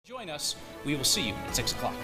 Join us. We will see you at 6 o'clock.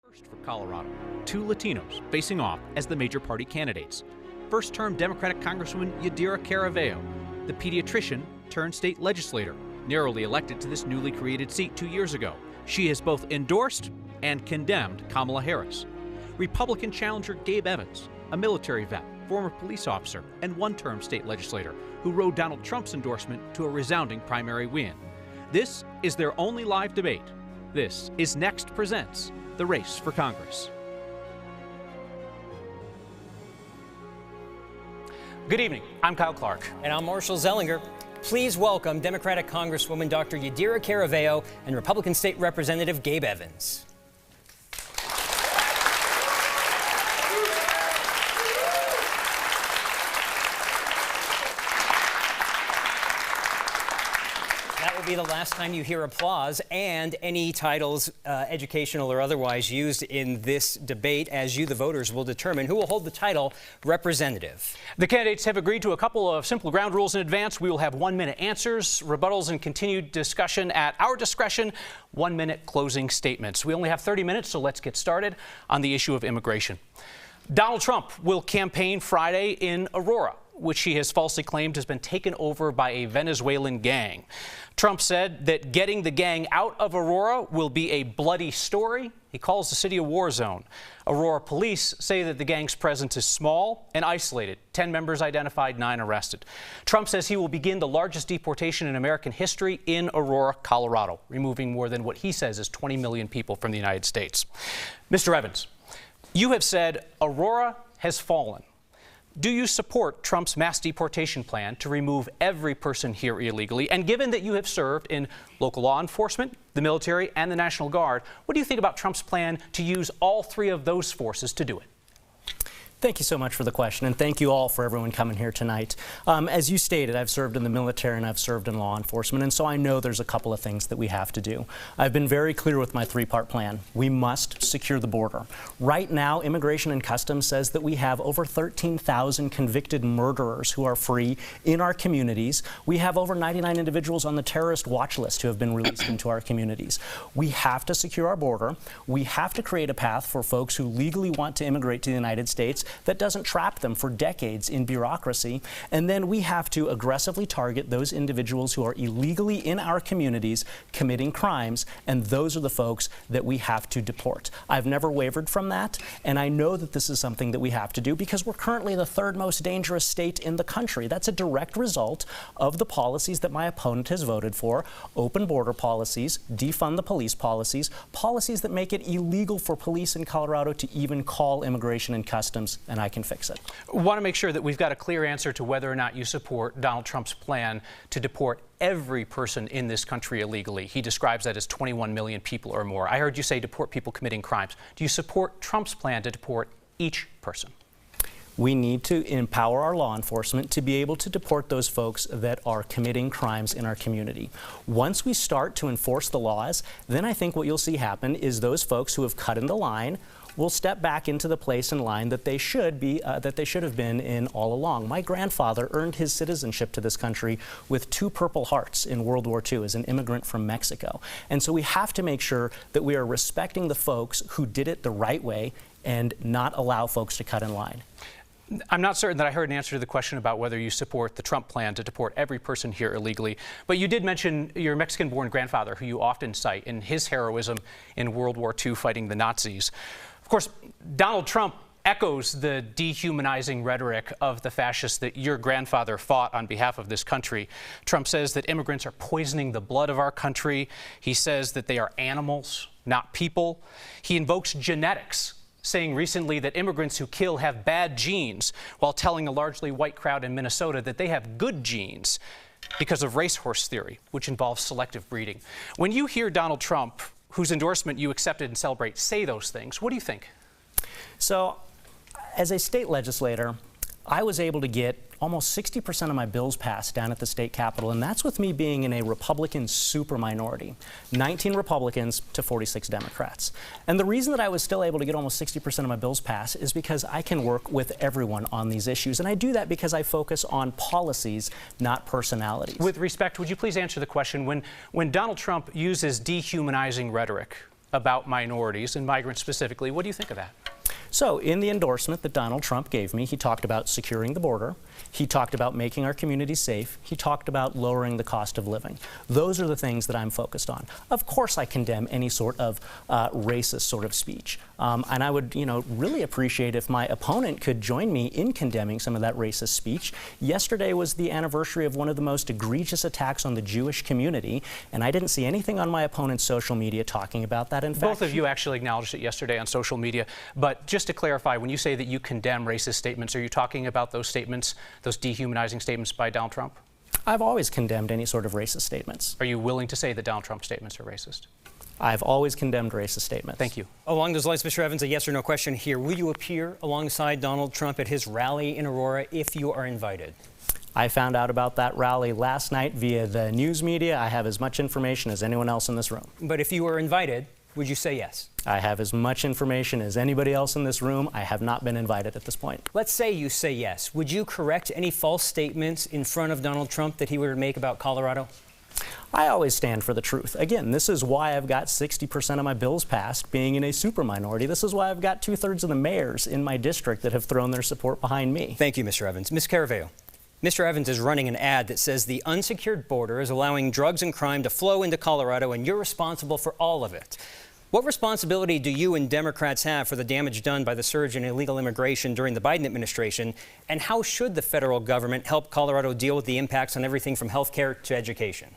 First for Colorado, two Latinos facing off as the major party candidates. First-term Democratic Congresswoman Yadira Caraveo, the pediatrician turned state legislator, narrowly elected to this newly created seat 2 years ago. She has both endorsed and condemned Kamala Harris. Republican challenger Gabe Evans, a military vet, former police officer, and one-term state legislator who rode Donald Trump's endorsement to a resounding primary win. This is their only live debate. This is Next Presents the Race for Congress. Good evening. I'm Kyle Clark. And I'm Marshall Zellinger. Please welcome Democratic Congresswoman Dr. Yadira Caraveo and Republican State Representative Gabe Evans. Be the last time you hear applause and any titles, educational or otherwise, used in this debate, as you, the voters, will determine who will hold the title representative. The candidates have agreed to a couple of simple ground rules in advance. We will have 1-minute answers, rebuttals, and continued discussion at our discretion, 1-minute closing statements. We only have 30 minutes, so let's get started on the issue of immigration. Donald Trump will campaign Friday in Aurora, which he has falsely claimed has been taken over by a Venezuelan gang. Trump said that getting the gang out of Aurora will be a bloody story. He calls the city a war zone. Aurora police say that the gang's presence is small and isolated. 10 members identified, 9 arrested. Trump says he will begin the largest deportation in American history in Aurora, Colorado, removing more than what he says is 20 million people from the United States. Mr. Evans, you have said Aurora has fallen. Do you support Trump's mass deportation plan to remove every person here illegally? And given that you have served in local law enforcement, the military, and the National Guard, what do you think about Trump's plan to use all three of those forces to do it? Thank you so much for the question, and thank you all for everyone coming here tonight. As you stated, I've served in the military and I've served in law enforcement, and so I know there's a couple of things that we have to do. I've been very clear with my three-part plan. We must secure the border. Right now, Immigration and Customs says that we have over 13,000 convicted murderers who are free in our communities. We have over 99 individuals on the terrorist watch list who have been released into our communities. We have to secure our border. We have to create a path for folks who legally want to immigrate to the United States that doesn't trap them for decades in bureaucracy. And then we have to aggressively target those individuals who are illegally in our communities committing crimes, and those are the folks that we have to deport. I've never wavered from that, and I know that this is something that we have to do because we're currently the third most dangerous state in the country. That's a direct result of the policies that my opponent has voted for: open border policies, defund the police policies, policies that make it illegal for police in Colorado to even call Immigration and Customs, and I can fix it. I want to make sure that we've got a clear answer to whether or not you support Donald Trump's plan to deport every person in this country illegally. He describes that as 21 million people or more. I heard you say deport people committing crimes. Do you support Trump's plan to deport each person? We need to empower our law enforcement to be able to deport those folks that are committing crimes in our community. Once we start to enforce the laws, then I think what you'll see happen is those folks who have cut in the line will step back into the place in line that they should have been in all along. My grandfather earned his citizenship to this country with 2 Purple Hearts in World War II as an immigrant from Mexico. And so we have to make sure that we are respecting the folks who did it the right way and not allow folks to cut in line. I'm not certain that I heard an answer to the question about whether you support the Trump plan to deport every person here illegally, but you did mention your Mexican-born grandfather, who you often cite in his heroism in World War II fighting the Nazis. Of course, Donald Trump echoes the dehumanizing rhetoric of the fascists that your grandfather fought on behalf of this country. Trump says that immigrants are poisoning the blood of our country. He says that they are animals, not people. He invokes genetics, saying recently that immigrants who kill have bad genes, while telling a largely white crowd in Minnesota that they have good genes because of racehorse theory, which involves selective breeding. When you hear Donald Trump, whose endorsement you accepted and celebrate, say those things, what do you think? So, as a state legislator, I was able to get almost 60% of my bills passed down at the state capitol, and that's with me being in a Republican super minority, 19 Republicans to 46 Democrats. And the reason that I was still able to get almost 60% of my bills passed is because I can work with everyone on these issues, and I do that because I focus on policies, not personalities. With respect, would you please answer the question, when Donald Trump uses dehumanizing rhetoric about minorities and migrants specifically, what do you think of that? So, in the endorsement that Donald Trump gave me, he talked about securing the border, he talked about making our communities safe, he talked about lowering the cost of living. Those are the things that I'm focused on. Of course I condemn any sort of racist sort of speech. And I would, really appreciate if my opponent could join me in condemning some of that racist speech. Yesterday was the anniversary of one of the most egregious attacks on the Jewish community, and I didn't see anything on my opponent's social media talking about that. In fact, both of you actually acknowledged it yesterday on social media, but just to clarify, when you say that you condemn racist statements, are you talking about those statements, those dehumanizing statements by Donald Trump? I've always condemned any sort of racist statements. Are you willing to say that Donald Trump's statements are racist? I've always condemned racist statements. Thank you. Along those lines, Mr. Evans, a yes or no question here. Will you appear alongside Donald Trump at his rally in Aurora if you are invited? I found out about that rally last night via the news media. I have as much information as anyone else in this room. But if you were invited, would you say yes? I have as much information as anybody else in this room. I have not been invited at this point. Let's say you say yes. Would you correct any false statements in front of Donald Trump that he would make about Colorado? I always stand for the truth. Again, this is why I've got 60% of my bills passed, being in a super minority. This is why I've got 2/3 of the mayors in my district that have thrown their support behind me. Thank you, Mr. Evans. Ms. Caraveo, Mr. Evans is running an ad that says the unsecured border is allowing drugs and crime to flow into Colorado, and you're responsible for all of it. What responsibility do you and Democrats have for the damage done by the surge in illegal immigration during the Biden administration? And how should the federal government help Colorado deal with the impacts on everything from health care to education?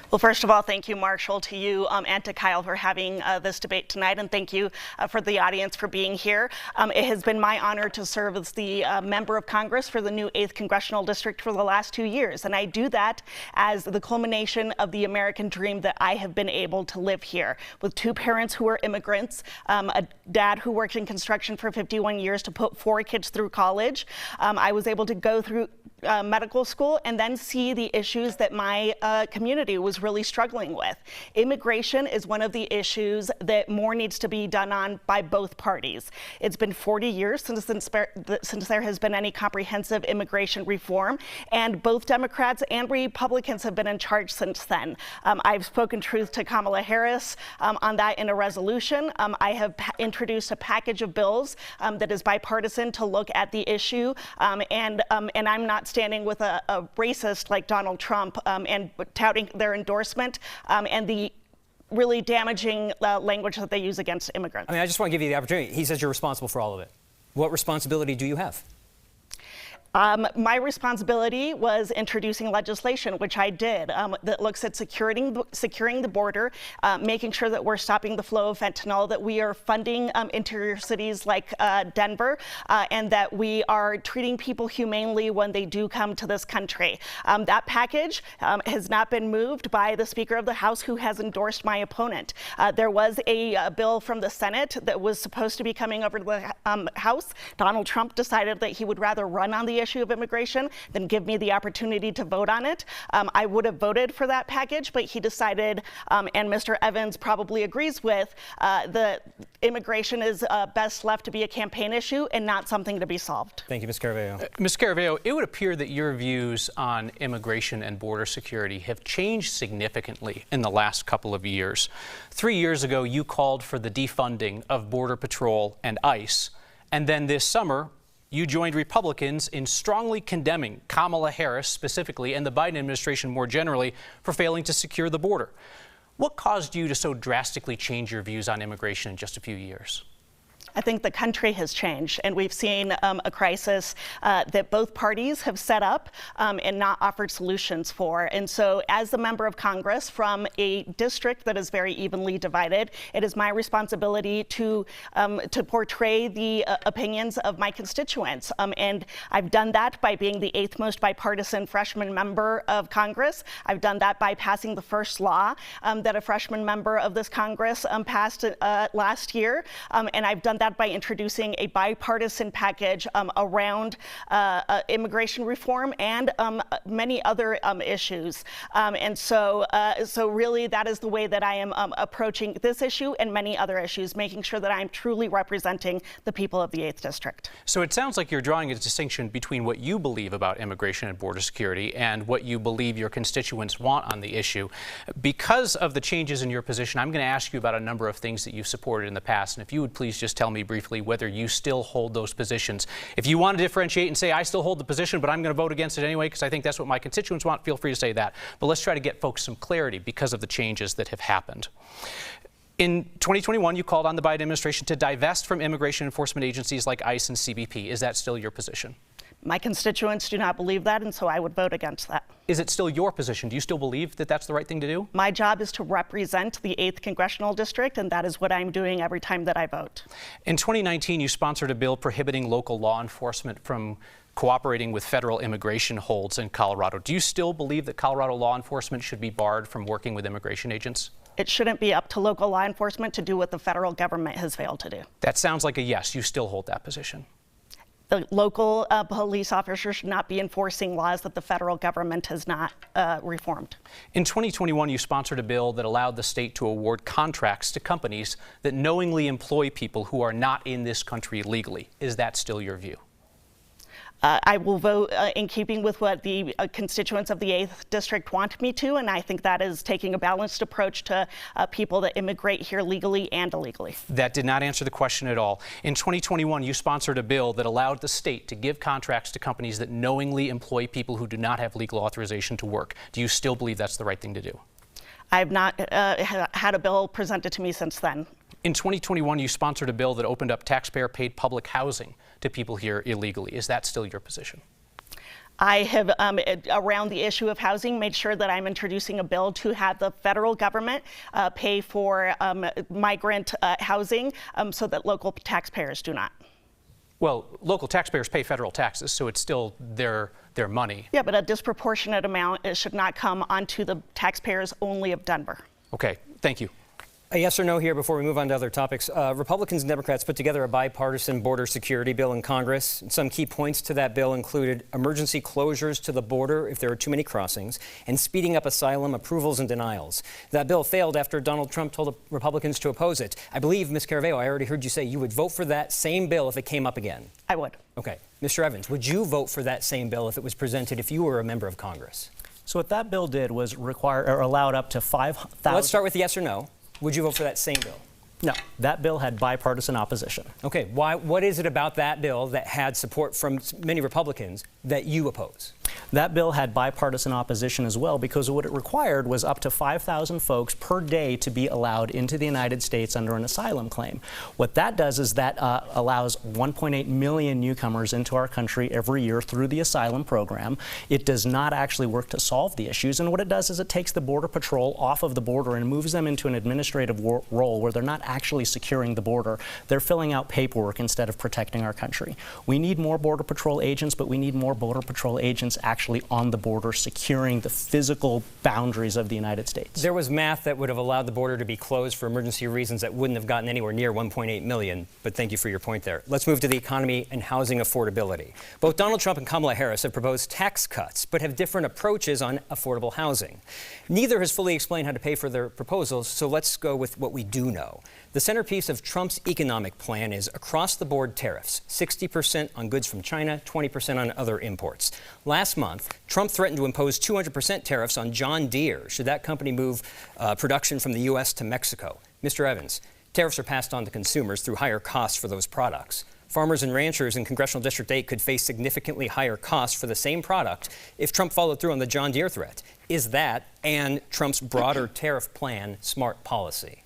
Well, first of all, thank you, Marshall, to you and to Kyle for having this debate tonight, and thank you for the audience for being here. It has been my honor to serve as the member of Congress for the new 8th Congressional District for the last 2 years, and I do that as the culmination of the American dream that I have been able to live here, with 2 parents who are immigrants, a dad who worked in construction for 51 years to put 4 kids through college. I was able to go through medical school and then see the issues that my community was really struggling with. Immigration is one of the issues that more needs to be done on by both parties. It's been 40 years since there has been any comprehensive immigration reform, and both Democrats and Republicans have been in charge since then. I've spoken truth to Kamala Harris on that in a resolution. I have introduced a package of bills that is bipartisan to look at the issue, and I'm not standing with a racist like Donald Trump and touting their endorsement and the really damaging language that they use against immigrants. I mean, I just want to give you the opportunity. He says you're responsible for all of it. What responsibility do you have? My responsibility was introducing legislation, which I did, that looks at securing the border, making sure that we're stopping the flow of fentanyl, that we are funding interior cities like Denver, and that we are treating people humanely when they do come to this country. That package has not been moved by the Speaker of the House, who has endorsed my opponent. There was a bill from the Senate that was supposed to be coming over to the House. Donald Trump decided that he would rather run on the issue of immigration than give me the opportunity to vote on it. I would have voted for that package, but he decided, and Mr. Evans probably agrees with, that immigration is best left to be a campaign issue and not something to be solved. Thank you, Ms. Caraveo. Ms. Caraveo, it would appear that your views on immigration and border security have changed significantly in the last couple of years. 3 years ago, you called for the defunding of Border Patrol and ICE, and then this summer, you joined Republicans in strongly condemning Kamala Harris specifically and the Biden administration more generally for failing to secure the border. What caused you to so drastically change your views on immigration in just a few years? I think the country has changed, and we've seen a crisis that both parties have set up and not offered solutions for. And so as the member of Congress from a district that is very evenly divided, it is my responsibility to portray the opinions of my constituents. And I've done that by being the 8th most bipartisan freshman member of Congress. I've done that by passing the first law that a freshman member of this Congress passed last year. And I've done that by introducing a bipartisan package around immigration reform and many other issues. And so really that is the way that I am approaching this issue and many other issues, making sure that I'm truly representing the people of the 8th District. So it sounds like you're drawing a distinction between what you believe about immigration and border security and what you believe your constituents want on the issue. Because of the changes in your position, I'm going to ask you about a number of things that you've supported in the past, and if you would please just tell me briefly whether you still hold those positions. If you want to differentiate and say, I still hold the position, but I'm going to vote against it anyway because I think that's what my constituents want, feel free to say that. But let's try to get folks some clarity because of the changes that have happened. In 2021, you called on the Biden administration to divest from immigration enforcement agencies like ICE and CBP. Is that still your position? My constituents do not believe that, and so I would vote against that. Is it still your position? Do you still believe that that's the right thing to do? My job is to represent the 8th Congressional District, and that is what I'm doing every time that I vote. In 2019, you sponsored a bill prohibiting local law enforcement from cooperating with federal immigration holds in Colorado. Do you still believe that Colorado law enforcement should be barred from working with immigration agents? It shouldn't be up to local law enforcement to do what the federal government has failed to do. That sounds like a yes. You still hold that position. The local police officers should not be enforcing laws that the federal government has not reformed. In 2021, you sponsored a bill that allowed the state to award contracts to companies that knowingly employ people who are not in this country legally. Is that still your view? I will vote in keeping with what the constituents of the 8th District want me to, and I think that is taking a balanced approach to people that immigrate here legally and illegally. That did not answer the question at all. In 2021, you sponsored a bill that allowed the state to give contracts to companies that knowingly employ people who do not have legal authorization to work. Do you still believe that's the right thing to do? I have not had a bill presented to me since then. In 2021, you sponsored a bill that opened up taxpayer-paid public housing to people here illegally. Is that still your position? I have, around the issue of housing, made sure that I'm introducing a bill to have the federal government pay for migrant housing so that local taxpayers do not. Well, local taxpayers pay federal taxes, so it's still their money. Yeah, but a disproportionate amount should not come onto the taxpayers only of Denver. Okay, thank you. A yes or no here before we move on to other topics. Republicans and Democrats put together a bipartisan border security bill in Congress. Some key points to that bill included emergency closures to the border if there are too many crossings and speeding up asylum approvals and denials. That bill failed after Donald Trump told the Republicans to oppose it. I believe, Ms. Caraveo, I already heard you say you would vote for that same bill if it came up again. I would. Okay. Mr. Evans, would you vote for that same bill if it was presented if you were a member of Congress? So what that bill did was require or allowed up to 5,000. Let's start with yes or no. Would you vote for that same bill? No, that bill had bipartisan opposition. Okay, what is it about that bill that had support from many Republicans that you oppose? That bill had bipartisan opposition as well because what it required was up to 5,000 folks per day to be allowed into the United States under an asylum claim. What that does is that allows 1.8 million newcomers into our country every year through the asylum program. It does not actually work to solve the issues, and what it does is it takes the Border Patrol off of the border and moves them into an administrative role where they're not actually securing the border. They're filling out paperwork instead of protecting our country. We need more Border Patrol agents, but we need more Border Patrol agents actually on the border securing the physical boundaries of the United States. There was math that would have allowed the border to be closed for emergency reasons that wouldn't have gotten anywhere near 1.8 million, but thank you for your point there. Let's move to the economy and housing affordability. Both Donald Trump and Kamala Harris have proposed tax cuts, but have different approaches on affordable housing. Neither has fully explained how to pay for their proposals, so let's go with what we do know. The centerpiece of Trump's economic plan is across-the-board tariffs, 60% on goods from China, 20% on other imports. Last month, Trump threatened to impose 200% tariffs on John Deere should that company move production from the U.S. to Mexico. Mr. Evans, tariffs are passed on to consumers through higher costs for those products. Farmers and ranchers in Congressional District 8 could face significantly higher costs for the same product if Trump followed through on the John Deere threat. Is that, and Trump's broader tariff plan, smart policy?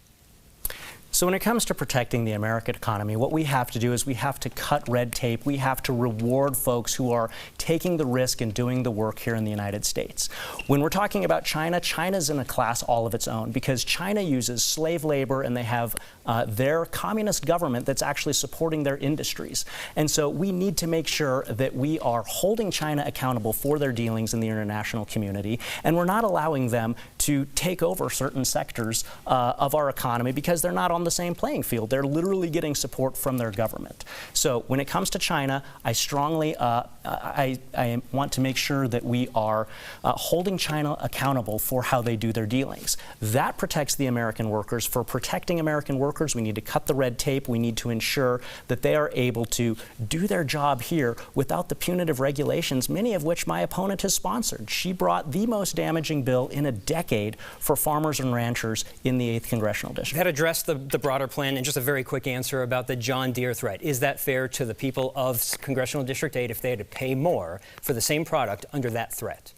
So when it comes to protecting the American economy, what we have to do is we have to cut red tape. We have to reward folks who are taking the risk and doing the work here in the United States. When we're talking about China, China's in a class all of its own because China uses slave labor and they have their communist government that's actually supporting their industries. And so we need to make sure that we are holding China accountable for their dealings in the international community, and we're not allowing them to take over certain sectors of our economy because they're not on the same playing field. They're literally getting support from their government. So when it comes to China, I strongly I want to make sure that we are holding China accountable for how they do their dealings. That protects the American workers. For protecting American workers, we need to cut the red tape. We need to ensure that they are able to do their job here without the punitive regulations, many of which my opponent has sponsored. She brought the most damaging bill in a decade for farmers and ranchers in the 8th Congressional District. That addressed the broader plan, and just a very quick answer about the John Deere threat. Is that fair to the people of Congressional District 8 if they had to pay more for the same product under that threat?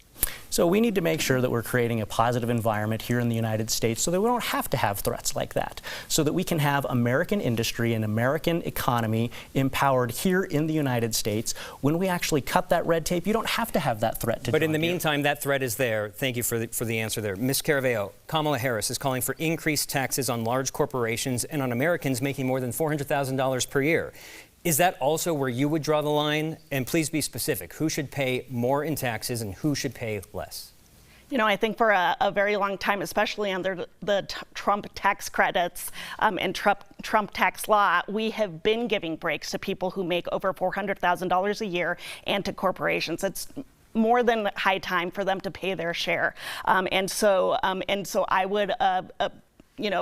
So we need to make sure that we're creating a positive environment here in the United States so that we don't have to have threats like that, so that we can have American industry and American economy empowered here in the United States. When we actually cut that red tape, you don't have to have that threat to But in the meantime, that threat is there. Thank you for the answer there. Ms. Caraveo, Kamala Harris is calling for increased taxes on large corporations and on Americans making more than $400,000 per year. Is that also where you would draw the line? And please be specific. Who should pay more in taxes and who should pay less? You know, I think for a very long time, especially under the Trump tax credits and Trump tax law, we have been giving breaks to people who make over $400,000 a year and to corporations. It's more than high time for them to pay their share. And so I would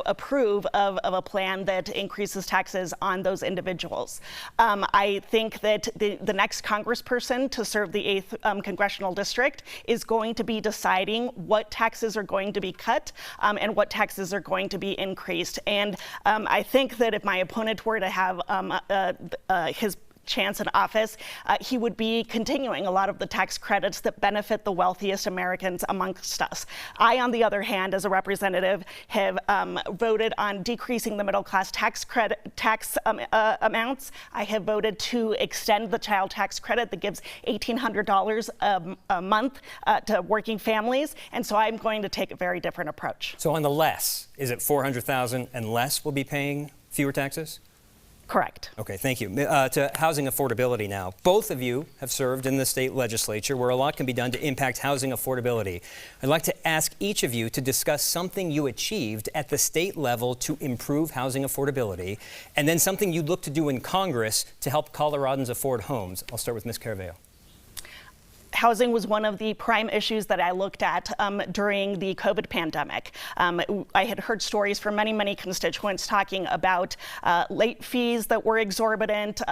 approve of a plan that increases taxes on those individuals. I think that the next congressperson to serve the 8th Congressional District is going to be deciding what taxes are going to be cut and what taxes are going to be increased. And I think that if my opponent were to have chance in office, he would be continuing a lot of the tax credits that benefit the wealthiest Americans amongst us. I, on the other hand, as a representative, have voted on decreasing the middle class tax amounts. I have voted to extend the child tax credit that gives $1,800 a month to working families, and so I'm going to take a very different approach. So on the less, is it 400,000 and less will be paying fewer taxes? Correct. Okay, thank you. To housing affordability now. Both of you have served in the state legislature where a lot can be done to impact housing affordability. I'd like to ask each of you to discuss something you achieved at the state level to improve housing affordability, and then something you'd look to do in Congress to help Coloradans afford homes. I'll start with Ms. Caraveo. Housing was one of the prime issues that I looked at during the COVID pandemic. I had heard stories from many constituents talking about late fees that were exorbitant,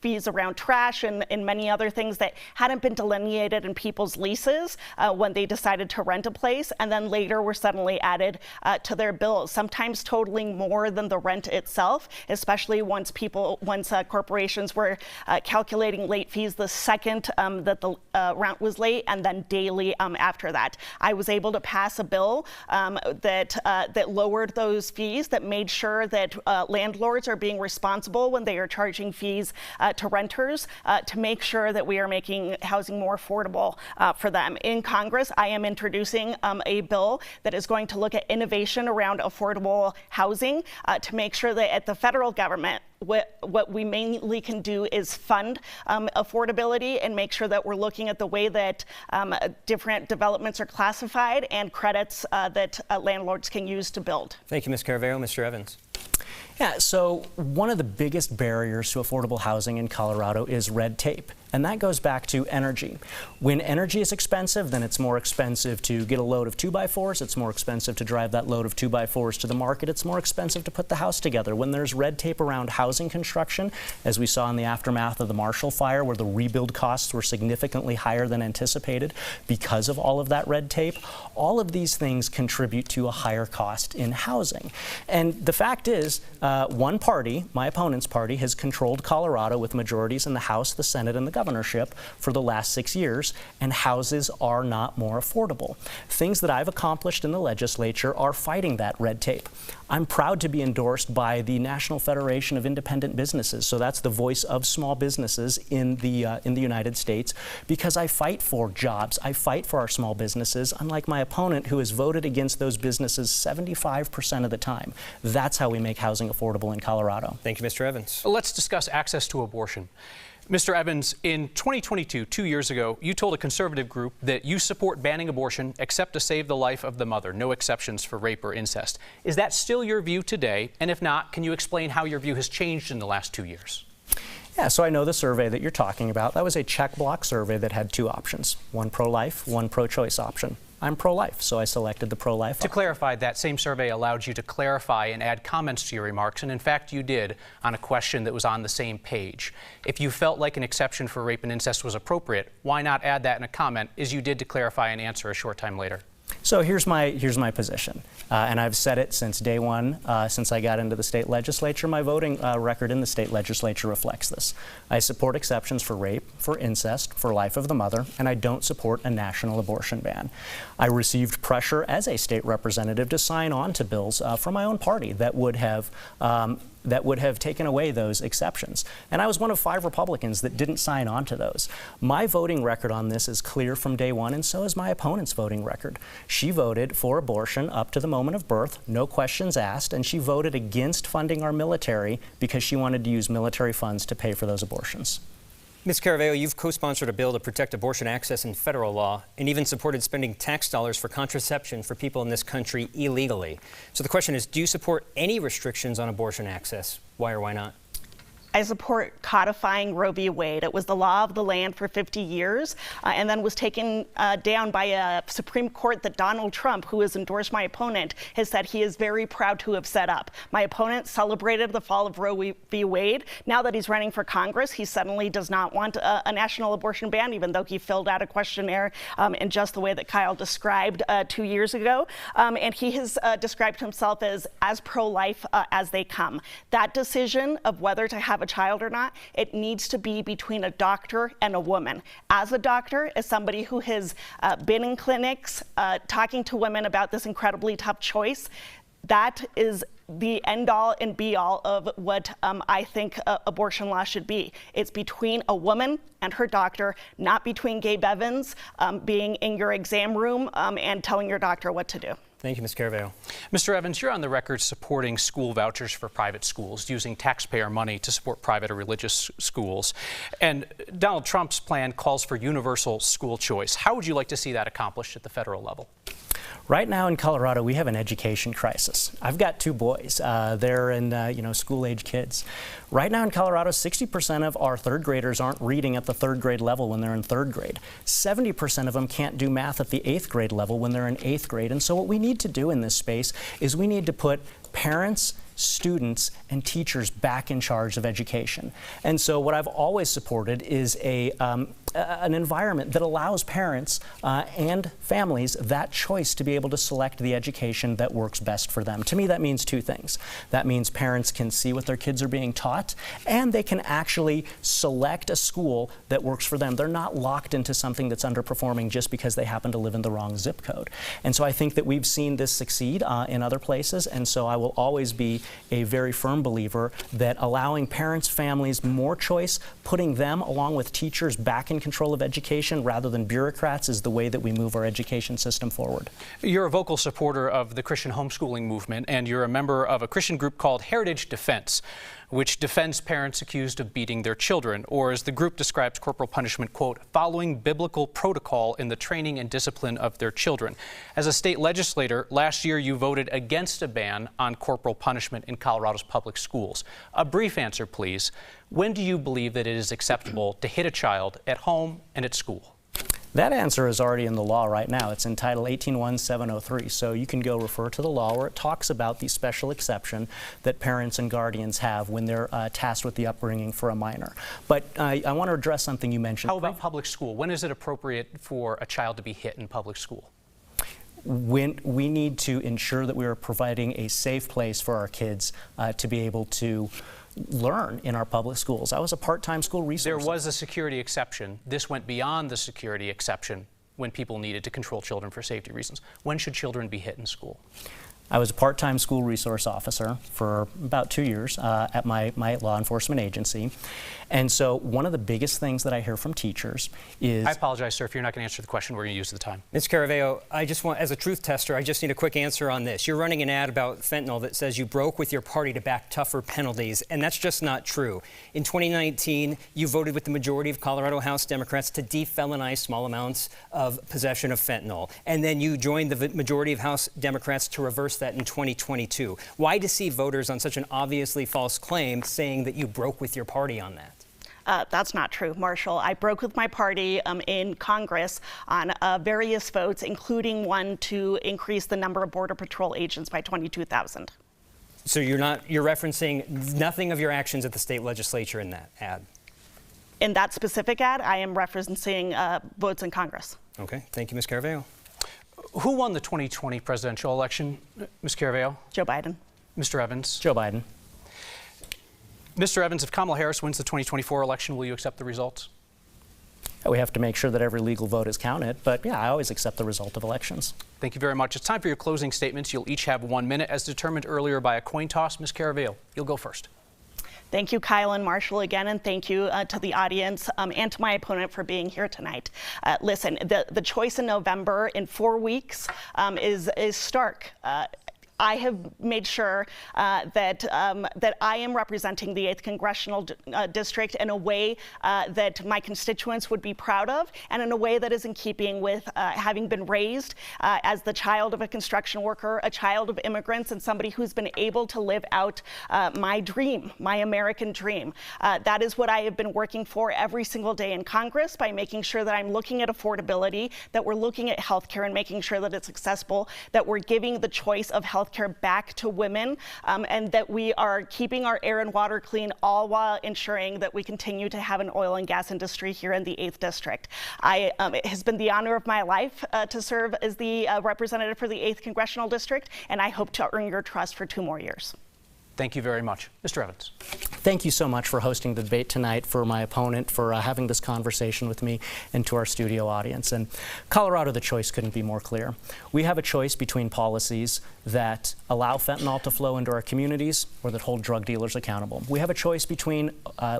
fees around trash and many other things that hadn't been delineated in people's leases when they decided to rent a place, and then later were suddenly added to their bills, sometimes totaling more than the rent itself, especially once corporations were calculating late fees the second that the rent was late, and then daily after that. I was able to pass a bill that lowered those fees, that made sure that landlords are being responsible when they are charging fees to renters, to make sure that we are making housing more affordable for them. In Congress, I am introducing a bill that is going to look at innovation around affordable housing to make sure that at the federal government, what we mainly can do is fund affordability and make sure that we're looking at the way that different developments are classified and credits that landlords can use to build. Thank you, Ms. Caraveo. Mr. Evans. Yeah, so one of the biggest barriers to affordable housing in Colorado is red tape. And that goes back to energy. When energy is expensive, then it's more expensive to get a load of 2x4s. It's more expensive to drive that load of 2x4s to the market. It's more expensive to put the house together. When there's red tape around housing construction, as we saw in the aftermath of the Marshall Fire, where the rebuild costs were significantly higher than anticipated because of all of that red tape, all of these things contribute to a higher cost in housing. And the fact is, one party, my opponent's party, has controlled Colorado with majorities in the House, the Senate, and the governorship for the last 6 years, and houses are not more affordable. Things that I've accomplished in the legislature are fighting that red tape. I'm proud to be endorsed by the National Federation of Independent Businesses, so that's the voice of small businesses in the United States, because I fight for jobs. I fight for our small businesses, unlike my opponent who has voted against those businesses 75% of the time. That's how we make housing affordable in Colorado. Thank you, Mr. Evans. Let's discuss access to abortion. Mr. Evans, in 2022, 2 years ago, you told a conservative group that you support banning abortion except to save the life of the mother, no exceptions for rape or incest. Is that still your view today? And if not, can you explain how your view has changed in the last 2 years? Yeah, so I know the survey that you're talking about. That was a check block survey that had two options, one pro-life, one pro-choice option. I'm pro-life, so I selected the pro-life option. To clarify, that same survey allowed you to clarify and add comments to your remarks, and in fact you did on a question that was on the same page. If you felt like an exception for rape and incest was appropriate, why not add that in a comment, as you did to clarify and answer a short time later? So here's my position, and I've said it since day one, since I got into the state legislature. My voting record in the state legislature reflects this. I support exceptions for rape, for incest, for life of the mother, and I don't support a national abortion ban. I received pressure as a state representative to sign on to bills from my own party that would have taken away those exceptions. And I was one of 5 Republicans that didn't sign on to those. My voting record on this is clear from day one, and so is my opponent's voting record. She voted for abortion up to the moment of birth, no questions asked, and she voted against funding our military because she wanted to use military funds to pay for those abortions. Ms. Caraveo, you've co-sponsored a bill to protect abortion access in federal law and even supported spending tax dollars for contraception for people in this country illegally. So the question is, do you support any restrictions on abortion access? Why or why not? I support codifying Roe v. Wade. It was the law of the land for 50 years and then was taken down by a Supreme Court that Donald Trump, who has endorsed my opponent, has said he is very proud to have set up. My opponent celebrated the fall of Roe v. Wade. Now that he's running for Congress, he suddenly does not want a national abortion ban, even though he filled out a questionnaire in just the way that Kyle described 2 years ago. And he has described himself as pro-life as they come. That decision of whether to have a child or not. It needs to be between a doctor and a woman. As a doctor, as somebody who has been in clinics talking to women about this incredibly tough choice, that is the end-all and be-all of what I think abortion law should be. It's between a woman and her doctor, not between Gabe Evans being in your exam room and telling your doctor what to do. Thank you, Ms. Caraveo. Mr. Evans, you're on the record supporting school vouchers for private schools, using taxpayer money to support private or religious schools. And Donald Trump's plan calls for universal school choice. How would you like to see that accomplished at the federal level? Right now in Colorado, we have an education crisis. I've got two boys. They're in, school-age kids. Right now in Colorado, 60% of our third graders aren't reading at the third grade level when they're in third grade. 70% of them can't do math at the eighth grade level when they're in eighth grade. And so what we need to do in this space is we need to put parents, students, and teachers back in charge of education. And so what I've always supported is an environment that allows parents and families that choice to be able to select the education that works best for them. To me, that means two things. That means parents can see what their kids are being taught, and they can actually select a school that works for them. They're not locked into something that's underperforming just because they happen to live in the wrong zip code. And so I think that we've seen this succeed in other places, and so I will always be a very firm believer that allowing parents, families more choice, putting them along with teachers back in control of education rather than bureaucrats is the way that we move our education system forward. You're a vocal supporter of the Christian homeschooling movement, and you're a member of a Christian group called Heritage Defense, which defends parents accused of beating their children, or as the group describes corporal punishment, quote, following biblical protocol in the training and discipline of their children. As a state legislator, last year you voted against a ban on corporal punishment in Colorado's public schools. A brief answer, please. When do you believe that it is acceptable to hit a child at home and at school? That answer is already in the law right now. It's in Title 18-1703. So you can go refer to the law where it talks about the special exception that parents and guardians have when they're tasked with the upbringing for a minor. But I want to address something you mentioned. How about public school? When is it appropriate for a child to be hit in public school? When we need to ensure that we are providing a safe place for our kids to be able to learn in our public schools. I was a part-time school resource. There was a security exception. This went beyond the security exception when people needed to control children for safety reasons. When should children be hit in school? I was a part-time school resource officer for about 2 years at my law enforcement agency. And so one of the biggest things that I hear from teachers is... I apologize, sir, if you're not going to answer the question, we're going to use the time. Ms. Caraveo, I just want, as a truth tester, I just need a quick answer on this. You're running an ad about fentanyl that says you broke with your party to back tougher penalties, and that's just not true. In 2019, you voted with the majority of Colorado House Democrats to defelonize small amounts of possession of fentanyl. And then you joined the majority of House Democrats to reverse that in 2022. Why deceive voters on such an obviously false claim saying that you broke with your party on that? That's not true, Marshall. I broke with my party in Congress on various votes, including one to increase the number of Border Patrol agents by 22,000. So you're referencing nothing of your actions at the state legislature in that ad? In that specific ad, I am referencing votes in Congress. Okay, thank you, Ms. Caraveo. Who won the 2020 presidential election, Ms. Caraveo? Joe Biden. Mr. Evans? Joe Biden. Mr. Evans, if Kamala Harris wins the 2024 election, will you accept the results? We have to make sure that every legal vote is counted, but yeah, I always accept the result of elections. Thank you very much. It's time for your closing statements. You'll each have 1 minute, as determined earlier by a coin toss. Ms. Caraveo, you'll go first. Thank you, Kyle and Marshall, again, and thank you to the audience and to my opponent for being here tonight. Listen, the choice in November in 4 weeks is stark. I have made sure that I am representing the 8th Congressional District in a way that my constituents would be proud of, and in a way that is in keeping with having been raised as the child of a construction worker, a child of immigrants, and somebody who's been able to live out my dream, my American dream. That is what I have been working for every single day in Congress, by making sure that I'm looking at affordability, that we're looking at healthcare and making sure that it's accessible, that we're giving the choice of healthcare back to women, and that we are keeping our air and water clean, all while ensuring that we continue to have an oil and gas industry here in the 8th District. It has been the honor of my life to serve as the representative for the 8th Congressional District, and I hope to earn your trust for 2 more years. Thank you very much. Mr. Evans. Thank you so much for hosting the debate tonight, for my opponent, for having this conversation with me, and to our studio audience. And Colorado, the choice couldn't be more clear. We have a choice between policies that allow fentanyl to flow into our communities or that hold drug dealers accountable. We have a choice between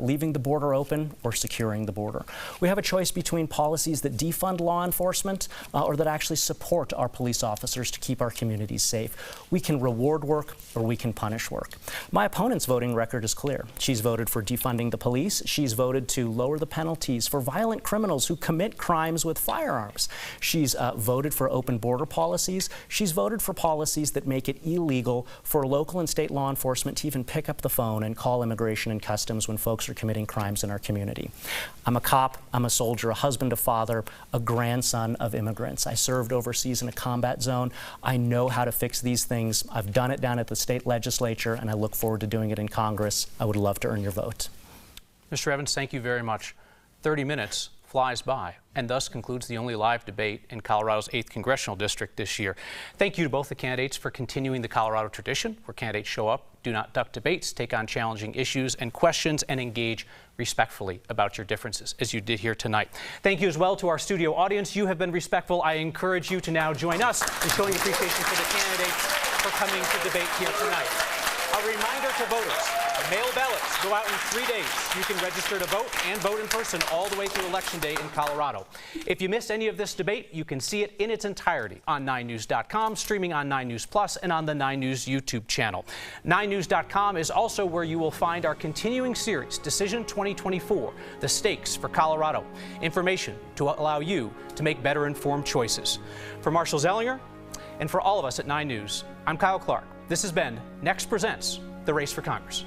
leaving the border open or securing the border. We have a choice between policies that defund law enforcement or that actually support our police officers to keep our communities safe. We can reward work or we can punish work. My opponent's voting record is clear. She's voted for defunding the police. She's voted to lower the penalties for violent criminals who commit crimes with firearms. She's voted for open border policies. She's voted for policies that make it illegal for local and state law enforcement to even pick up the phone and call Immigration and Customs when folks are committing crimes in our community. I'm a cop, I'm a soldier, a husband, a father, a grandson of immigrants. I served overseas in a combat zone. I know how to fix these things. I've done it down at the state legislature, and I look forward to doing it in Congress. I would love to earn your vote. Mr. Evans, thank you very much. 30 minutes flies by, and thus concludes the only live debate in Colorado's 8th Congressional District this year. Thank you to both the candidates for continuing the Colorado tradition, where candidates show up, do not duck debates, take on challenging issues and questions, and engage respectfully about your differences, as you did here tonight. Thank you as well to our studio audience. You have been respectful. I encourage you to now join us in showing appreciation for the candidates for coming to debate here tonight. A reminder to voters, mail ballots go out in 3 days. You can register to vote and vote in person all the way through Election Day in Colorado. If you missed any of this debate, you can see it in its entirety on 9news.com, streaming on 9 News Plus, and on the 9 News YouTube channel. 9news.com is also where you will find our continuing series, Decision 2024, The Stakes for Colorado. Information to allow you to make better informed choices. For Marshall Zellinger and for all of us at 9 News, I'm Kyle Clark. This has been Next Presents The Race for Congress.